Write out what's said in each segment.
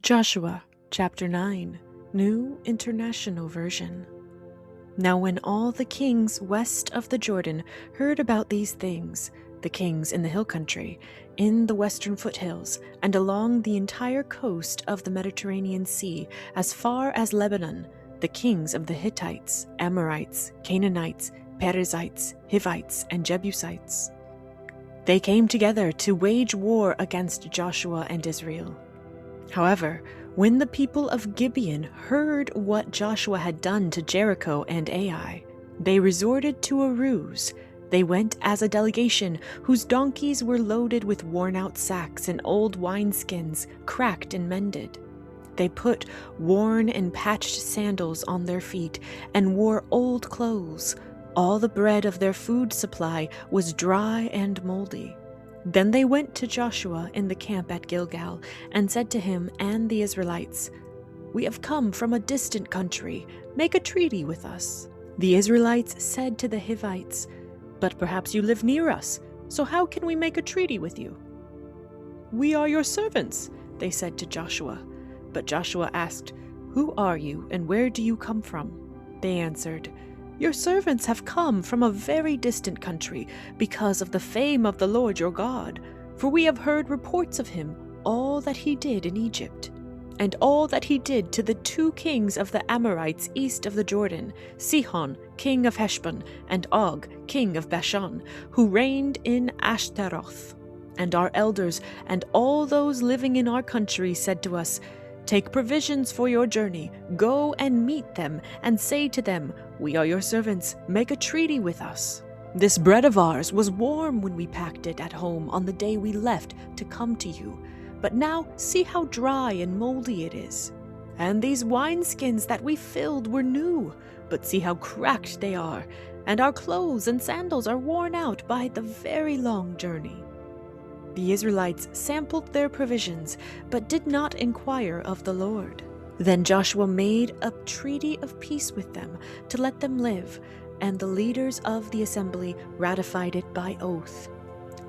Joshua chapter 9, New International Version. Now when all the kings west of the Jordan heard about these things, the kings in the hill country, in the western foothills, and along the entire coast of the Mediterranean Sea, as far as Lebanon, the kings of the Hittites, Amorites, Canaanites, Perizzites, Hivites, and Jebusites, they came together to wage war against Joshua and Israel. However, when the people of Gibeon heard what Joshua had done to Jericho and Ai, they resorted to a ruse. They went as a delegation whose donkeys were loaded with worn-out sacks and old wineskins, cracked and mended. They put worn and patched sandals on their feet and wore old clothes. All the bread of their food supply was dry and moldy. Then they went to Joshua in the camp at Gilgal and said to him and the Israelites, "We have come from a distant country. Make a treaty with us." The Israelites said to the Hivites, "But perhaps you live near us, so how can we make a treaty with you?" "We are your servants," they said to Joshua. But Joshua asked, "Who are you and where do you come from?" They answered, "Your servants have come from a very distant country because of the fame of the Lord your God, for we have heard reports of him, all that he did in Egypt, and all that he did to the two kings of the Amorites east of the Jordan, Sihon, king of Heshbon, and Og, king of Bashan, who reigned in Ashtaroth. And our elders and all those living in our country said to us, 'Take provisions for your journey, go and meet them, and say to them, "We are your servants, make a treaty with us." This bread of ours was warm when we packed it at home on the day we left to come to you, but now see how dry and moldy it is. And these wineskins that we filled were new, but see how cracked they are, and our clothes and sandals are worn out by the very long journey." The Israelites sampled their provisions, but did not inquire of the Lord. Then Joshua made a treaty of peace with them to let them live, and the leaders of the assembly ratified it by oath.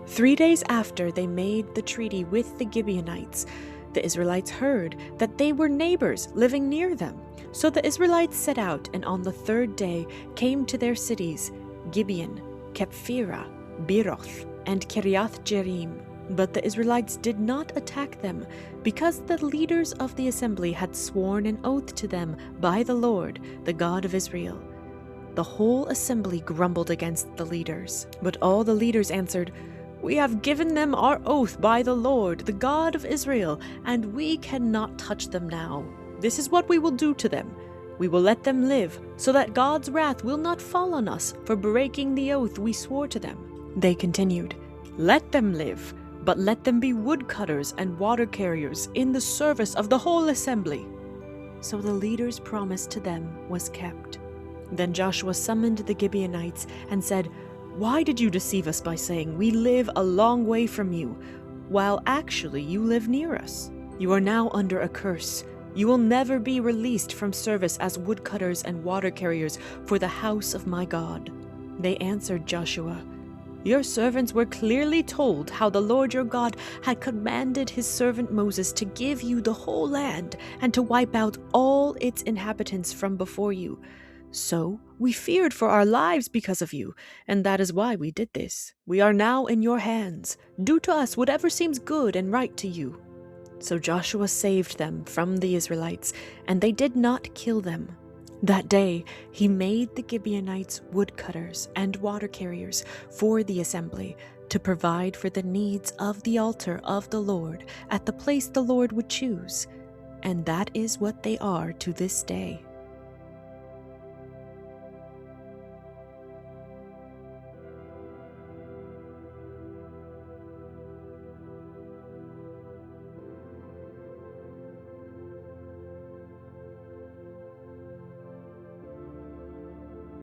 3 days after they made the treaty with the Gibeonites, the Israelites heard that they were neighbors living near them. So the Israelites set out, and on the 3rd day came to their cities, Gibeon, Kephirah, Beeroth, and Kiriath Jearim. But the Israelites did not attack them, because the leaders of the assembly had sworn an oath to them by the Lord, the God of Israel. The whole assembly grumbled against the leaders, but all the leaders answered, "We have given them our oath by the Lord, the God of Israel, and we cannot touch them now. This is what we will do to them. We will let them live, so that God's wrath will not fall on us for breaking the oath we swore to them." They continued, "Let them live, but let them be woodcutters and water carriers in the service of the whole assembly." So the leader's promise to them was kept. Then Joshua summoned the Gibeonites and said, "Why did you deceive us by saying, 'We live a long way from you,' while actually you live near us? You are now under a curse. You will never be released from service as woodcutters and water carriers for the house of my God." They answered Joshua, "Your servants were clearly told how the Lord your God had commanded his servant Moses to give you the whole land and to wipe out all its inhabitants from before you. So we feared for our lives because of you, and that is why we did this. We are now in your hands. Do to us whatever seems good and right to you." So Joshua saved them from the Israelites, and they did not kill them. That day he made the Gibeonites woodcutters and water carriers for the assembly to provide for the needs of the altar of the Lord at the place the Lord would choose, and that is what they are to this day.